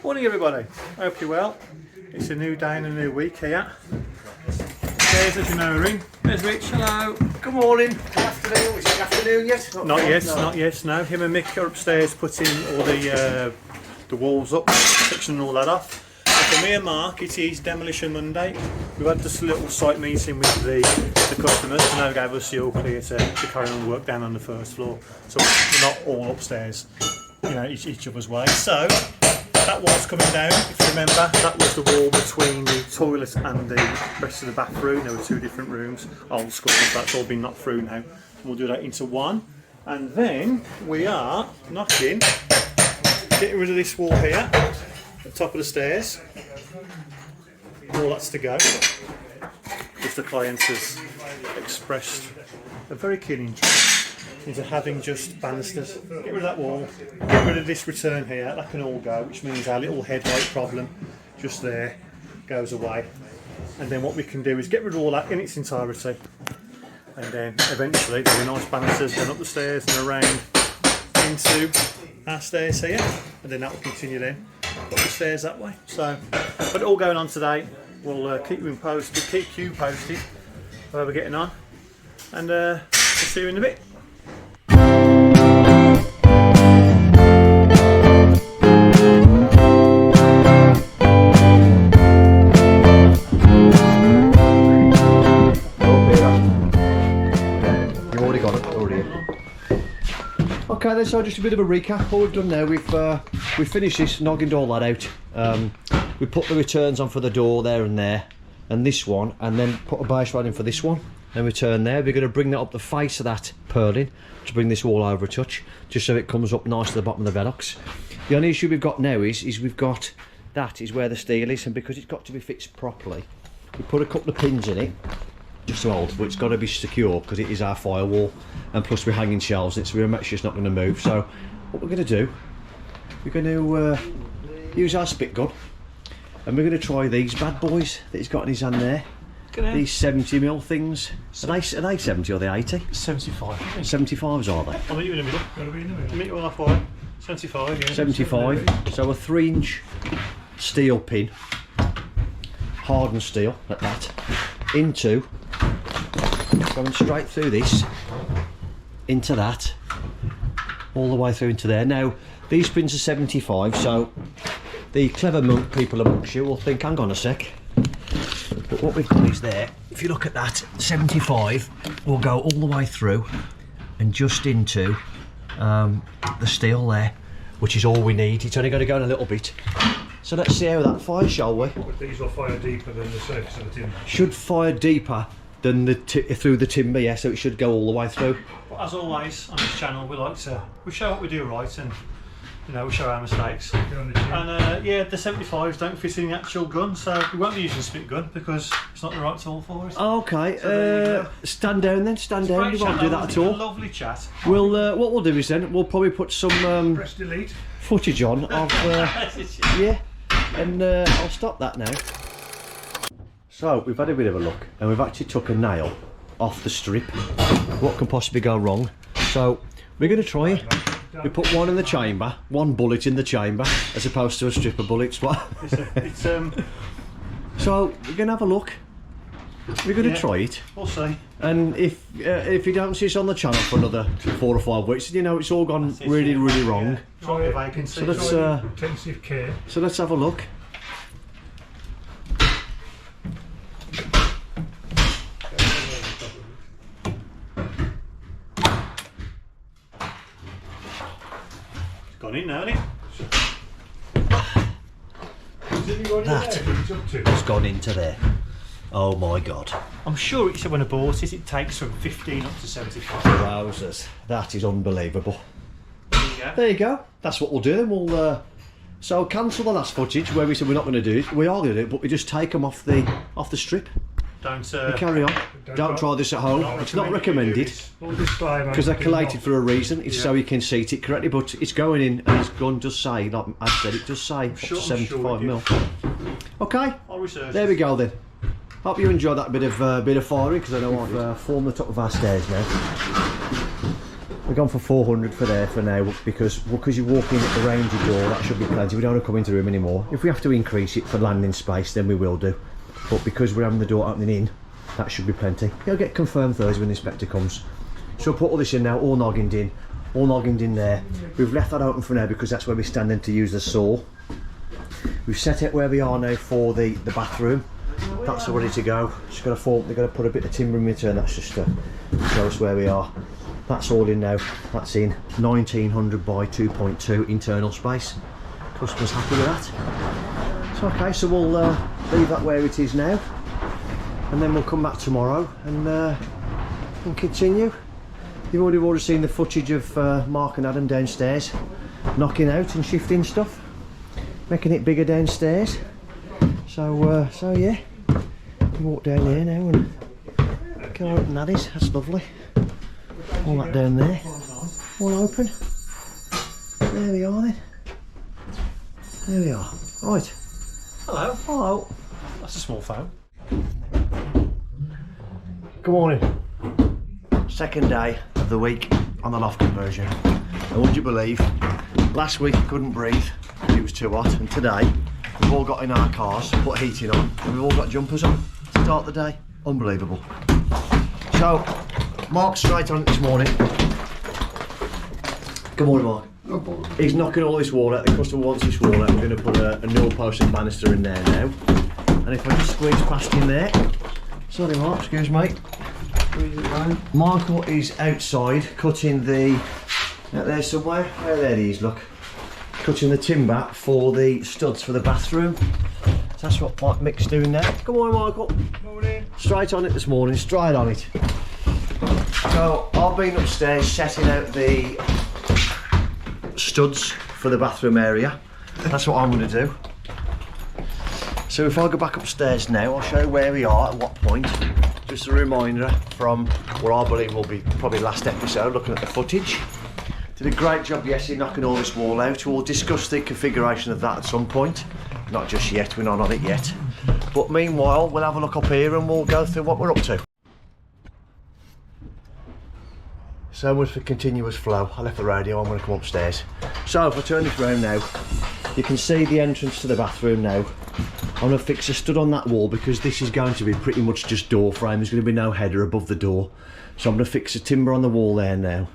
Morning everybody, I hope you're well. It's a new day and a new week here. There's as you know Ring. There's Rich, hello. Good morning. Good afternoon, is it afternoon yet? Not yet, no. Him and Mick are upstairs putting all the walls up, sectioning all that off. And for me and Mark, it is Demolition Monday. We've had this little site meeting with the customers and they gave us the all clear to carry on work down on the first floor. So we're not all upstairs, you know, each other's way. So that wall's coming down. If you remember, that was the wall between the toilet and the rest of the bathroom. There were two different rooms, old school, so that's all been knocked through now. We'll do that into one. And then we are getting rid of this wall here at the top of the stairs. All that's to go. If the client has expressed a very keen interest into having just banisters. Get rid of that wall, get rid of this return here, that can all go, which means our little headlight problem just there goes away. And then what we can do is get rid of all that in its entirety, and then eventually there'll be nice banisters going up the stairs and around into our stairs here, and then that will continue then up the stairs that way. So, but all going on today. We'll keep you posted, where we're getting on, and we'll see you in a bit. Okay then, so just a bit of a recap. All we've done now, we've finished this, nogged all that out. We put the returns on for the door there, and this one, and then put a base rod in for this one, and return there. We're going to bring that up the face of that purlin to bring this wall over a touch, just so it comes up nice to the bottom of the velox. The only issue we've got now is we've got, that is where the steel is, and because it's got to be fixed properly, we put a couple of pins in it, just to hold, but it's got to be secure because it is our firewall, and plus we're hanging shelves in it, so we're actually just not going to move. So what we're going to do, we're going to use our spit gun, and we're going to try these bad boys that he's got in his hand there. These 70mm things. Are they 70 or are they 80? 75. 75s are they? I'll meet you in the middle. Gotta be in the middle. Meet you all halfway. 75, yeah. 75. So a 3-inch steel pin, hardened steel like that, into, going straight through this, into that, all the way through into there. Now these pins are 75, so the clever people amongst you will think, hang on a sec, but what we've done is there, if you look at that, 75 will go all the way through and just into the steel there, which is all we need. It's only going to go in a little bit. So let's see how that fires, shall we? But these will fire deeper than the surface of the timber. Should fire deeper than through the timber, yeah, so it should go all the way through. But as always on this channel, we show what we do right, and you know, we show our mistakes. And yeah, the 75s don't fit in the actual gun, so we won't be using a spit gun because it's not the right tool for us. Okay, So stand down then, stand down. We won't do that at all. Lovely chat. We'll what we'll do is then we'll probably put some Press delete. footage on of yeah, and I'll stop that now. So we've had a bit of a look, and we've actually took a nail off the strip. What can possibly go wrong? So we're going to try it. We put one in the chamber, one bullet in the chamber, as opposed to a strip of bullets. So we're going to have a look. We're going to try it. We'll see. And if you don't see us on the channel for another 4 or 5 weeks, you know it's all gone really wrong. Try the vacancy. So let's Intensive care. so let's have a look. Gone in now, hasn't it? That has gone into there. Oh my god. I'm sure it said when I bought it, it takes from 15 up to 75. Wowzers. That is unbelievable. There you go. There you go. That's what we'll do then. We'll so cancel the last footage where we said we're not going to do it. We are going to do it, but we just take them off the strip. Don't Carry on. Don't try this at home. It's not recommended because they're collated for a reason. It's so you can seat it correctly, but it's going in, and it's gun does say, like I said, it does say up to 75mm. Okay. I'll research. There we go then. Hope you enjoyed that bit of firing, because I know I've formed the top of our stairs now. We've gone for 400 for there for now because you walk in at the Ranger door, that should be plenty. We don't want to come into the room anymore. If we have to increase it for landing space, then we will do. But because we're having the door opening in, that should be plenty. It'll get confirmed Thursday when the inspector comes. So we'll put all this in now, all noggined in there. We've left that open for now because that's where we're standing to use the saw. We've set it where we are now for the bathroom. That's all ready to go. Just got to form. They're going to put a bit of timber in return. That's just to show us where we are. That's all in now. That's in 1900 by 2.2 internal space. Customer's happy with that. So okay, so we'll leave that where it is now, and then we'll come back tomorrow and continue. You've already seen the footage of Mark and Adam downstairs, knocking out and shifting stuff, making it bigger downstairs. So yeah, you walk down here now and go open that is. That's lovely. All that down there, all open. There we are then. There we are. Right. Hello. Hello. That's a small phone. Good morning. Second day of the week on the loft conversion. And would you believe, last week I couldn't breathe because it was too hot, and today we've all got in our cars, put heating on, and we've all got jumpers on to start the day. Unbelievable. So, Mark's straight on it this morning. Good morning, Mark. Good morning. He's knocking all this wall out. The customer wants this wall out. We're going to put a newel post and banister in there now. And if I just squeeze past in there. Sorry, Mark, excuse me. Michael is outside cutting the, out there somewhere, where there he is, look, cutting the timber for the studs for the bathroom. So that's what Mick's doing now. Good morning, Michael. Morning. Straight on it this morning, straight on it. So I've been upstairs setting out the studs for the bathroom area. That's what I'm going to do. So if I go back upstairs now, I'll show you where we are at what point. Just a reminder from what I believe will be probably last episode, looking at the footage. Did a great job yesterday knocking all this wall out. We'll discuss the configuration of that at some point. Not just yet, we're not on it yet. But meanwhile, we'll have a look up here and we'll go through what we're up to. So much for continuous flow. I left the radio, I'm going to come upstairs. So if I turn this round now, you can see the entrance to the bathroom now. I'm going to fix a stud on that wall because this is going to be pretty much just door frame. There's going to be no header above the door. So I'm going to fix a timber on the wall there now,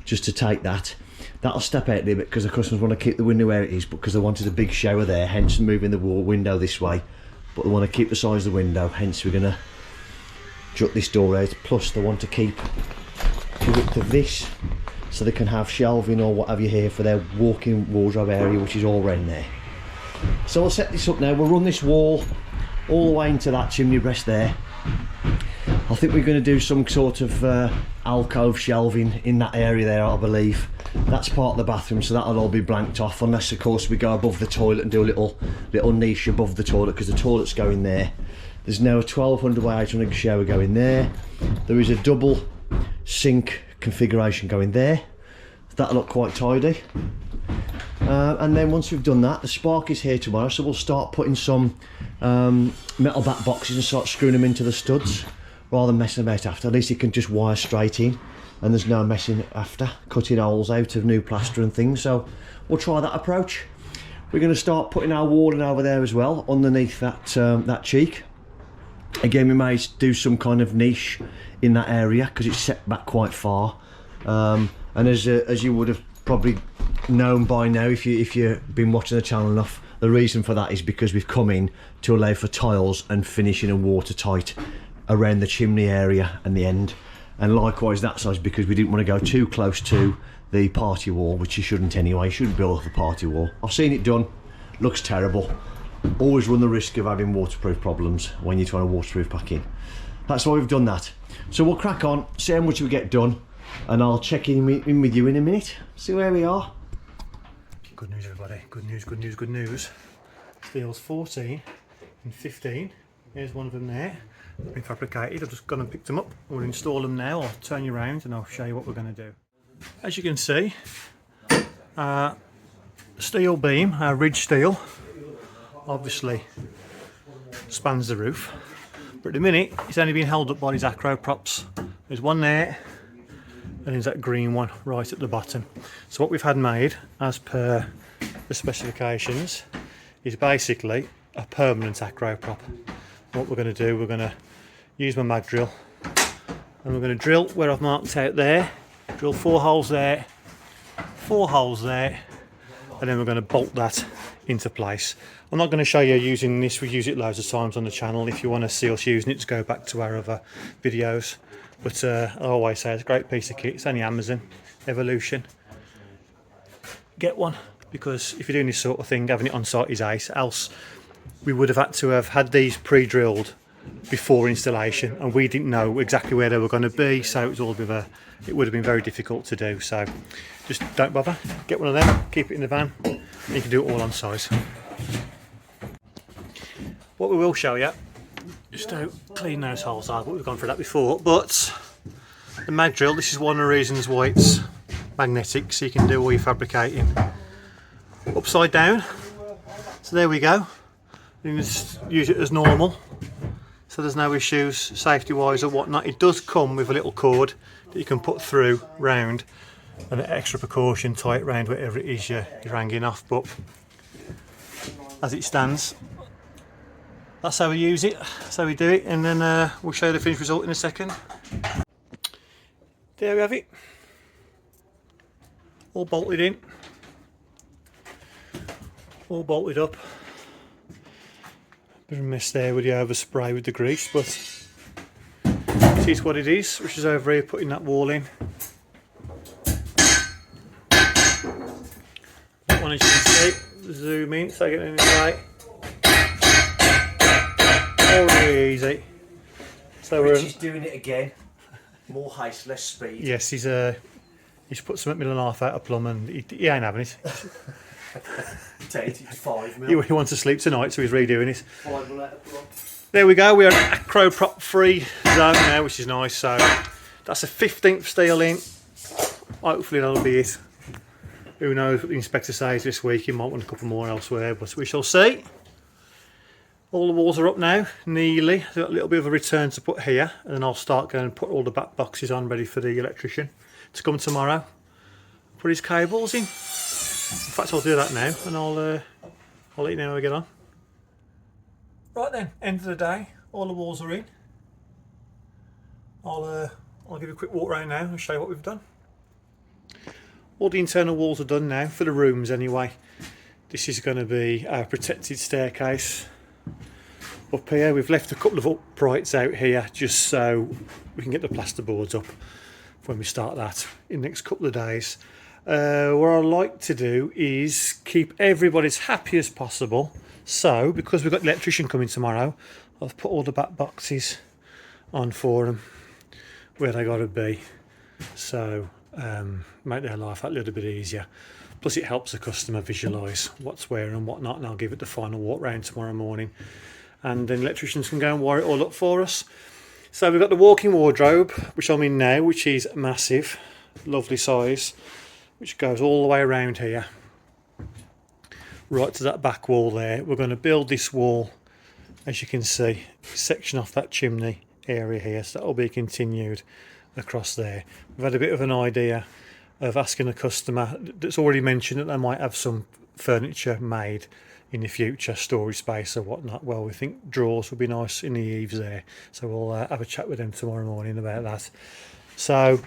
just to take that. That'll step out a little bit because the customers want to keep the window where it is, because they wanted a big shower there, hence moving the window this way. But they want to keep the size of the window, hence we're going to jut this door out. Plus they want to keep the width of this so they can have shelving or what have you here for their walk-in wardrobe area, which is all round there. So we'll set this up now. We'll run this wall all the way into that chimney breast there. I think we're going to do some sort of alcove shelving in that area there, I believe. That's part of the bathroom, so that'll all be blanked off, unless of course we go above the toilet and do a little niche above the toilet, because the toilet's going there. There's now a 1200 by 800 shower going there. There is a double sink configuration going there. That'll look quite tidy. And then once we've done that, the spark is here tomorrow, so we'll start putting some metal back boxes and start screwing them into the studs rather than messing about after. At least you can just wire straight in and there's no messing after, cutting holes out of new plaster and things. So we'll try that approach. We're going to start putting our wall in over there as well, underneath that that cheek. Again, we may do some kind of niche in that area because it's set back quite far. And as you would have probably known by now, if you've been watching the channel enough, the reason for that is because we've come in to allow for tiles and finishing and watertight around the chimney area and the end, and likewise that size because we didn't want to go too close to the party wall, which you shouldn't anyway. You shouldn't build off the party wall. I've seen it done, looks terrible. Always run the risk of having waterproof problems when you're trying to waterproof back in. That's why we've done that. So we'll crack on, see how much we get done, and I'll check in with you in a minute, see where we are. Good news, everybody. Good news, good news, good news. Steel's 14 and 15. Here's one of them there. They've been fabricated. I've just gone and picked them up. We'll install them now. I'll turn you around and I'll show you what we're going to do. As you can see, steel beam, our ridge steel, obviously spans the roof. But at the minute, it's only been held up by these acro props. There's one there, and there's that green one right at the bottom. So what we've had made, as per the specifications, is basically a permanent acro prop. What we're going to do, we're going to use my mag drill, and we're going to drill where I've marked out there, drill 4 holes there, 4 holes there, and then we're going to bolt that into place. I'm not going to show you using this, we use it loads of times on the channel. If you want to see us using it, just go back to our other videos. But I always say it's a great piece of kit. It's only Amazon, Evolution. Get one, because if you're doing this sort of thing, having it on site is ace. Else we would have had to have had these pre-drilled before installation, and we didn't know exactly where they were going to be, so it was all a bit of a, it would have been very difficult to do. So just don't bother, get one of them, keep it in the van, and you can do it all on site. What we will show you, just how clean those holes are, but we've gone through that before. But the mag drill, this is one of the reasons why it's magnetic, so you can do all your fabricating upside down. So there we go, you can just use it as normal, so there's no issues safety wise or whatnot. It does come with a little cord that you can put through round, and an extra precaution, tie it round whatever it is you're hanging off. But as it stands, that's how we use it, that's how we do it, and then we'll show you the finished result in a second. There we have it, all bolted in, all bolted up. Bit of a mess there with the overspray with the grease, but it is what it is, which is over here putting that wall in. That one, as you can see, zoom in so I get in the way. All easy. So Rich is doing it again. More haste, less speed. Yes, he's put some middle and half out of plum, and he ain't having it. It's 5 mil. He wants to sleep tonight, so he's redoing it. 5 mil out of plum. There we go, we are in acro prop free zone now, which is nice. So that's a 15th steel in. Hopefully that'll be it. Who knows what the inspector says this week, he might want a couple more elsewhere, but we shall see. All the walls are up now, nearly. I've got a little bit of a return to put here, and then I'll start going and put all the back boxes on ready for the electrician to come tomorrow. Put his cables in. In fact, I'll do that now, and I'll let you know how I get on. Right then, end of the day, all the walls are in. I'll give you a quick walk around now and show you what we've done. All the internal walls are done now, for the rooms anyway. This is going to be our protected staircase. Up here, we've left a couple of uprights out here just so we can get the plasterboards up when we start that in the next couple of days. What I like to do is keep everybody as happy as possible. So, because we've got the electrician coming tomorrow, I've put all the back boxes on for them where they got to be. So, make their life a little bit easier. Plus, it helps the customer visualise what's where and whatnot, and I'll give it the final walk round tomorrow morning. And then electricians can go and wire it all up for us. So we've got the walk-in wardrobe, which I'm in now, which is massive, lovely size, which goes all the way around here, right to that back wall there. We're going to build this wall, as you can see, section off that chimney area here, so that will be continued across there. We've had a bit of an idea of asking a customer that's already mentioned that they might have some furniture made in the future, storage space or whatnot. Well, we think drawers would be nice in the eaves there, so we'll have a chat with them tomorrow morning about that. So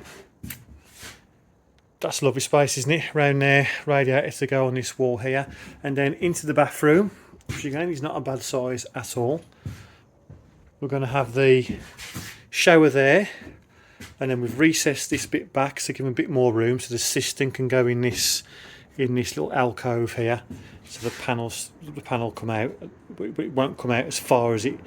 that's a lovely space, isn't it? Around there, radiator to go on this wall here, and then into the bathroom, which again is not a bad size at all. We're going to have the shower there, and then we've recessed this bit back to give them a bit more room, so the cistern can go in this little alcove here. So the panel come out, but it won't come out as far as it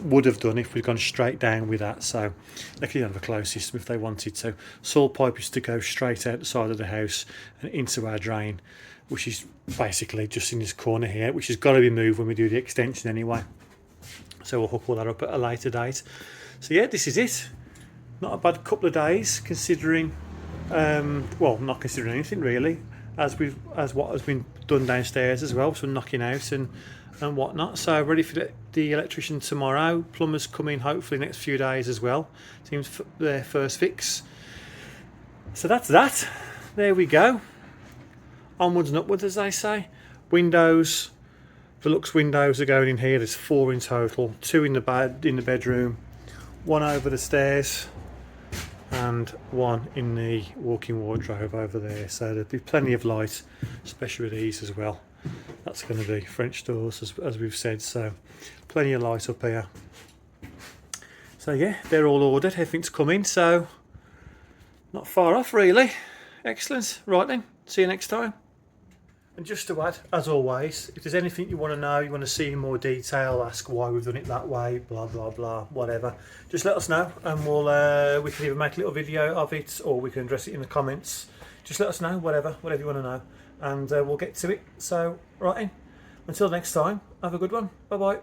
would have done if we'd gone straight down with that. So they could have a closed system if they wanted to. Saw pipe is to go straight out the side of the house and into our drain, which is basically just in this corner here, which has got to be moved when we do the extension anyway. So we'll hook all that up at a later date. So yeah, this is it. Not a bad couple of days considering, well, not considering anything really, as what has been done downstairs as well, so knocking out and whatnot. So ready for the electrician tomorrow. Plumbers coming hopefully next few days as well. Seems their first fix. So that's that. There we go. Onwards and upwards, as they say. Windows, Velux windows are going in here. There's 4 in total. 2 in the bedroom, 1 over the stairs, and 1 in the walk-in wardrobe over there. So there'll be plenty of light, especially with these as well. That's going to be French doors, as we've said. So plenty of light up here. So yeah, they're all ordered. Everything's coming. So not far off, really. Excellent. Right then. See you next time. And just to add, as always, if there's anything you want to know, you want to see in more detail, ask why we've done it that way, blah blah blah, whatever, just let us know, and we can either make a little video of it, or we can address it in the comments. Just let us know, whatever you want to know, and we'll get to it. So right in, until next time, have a good one. Bye bye.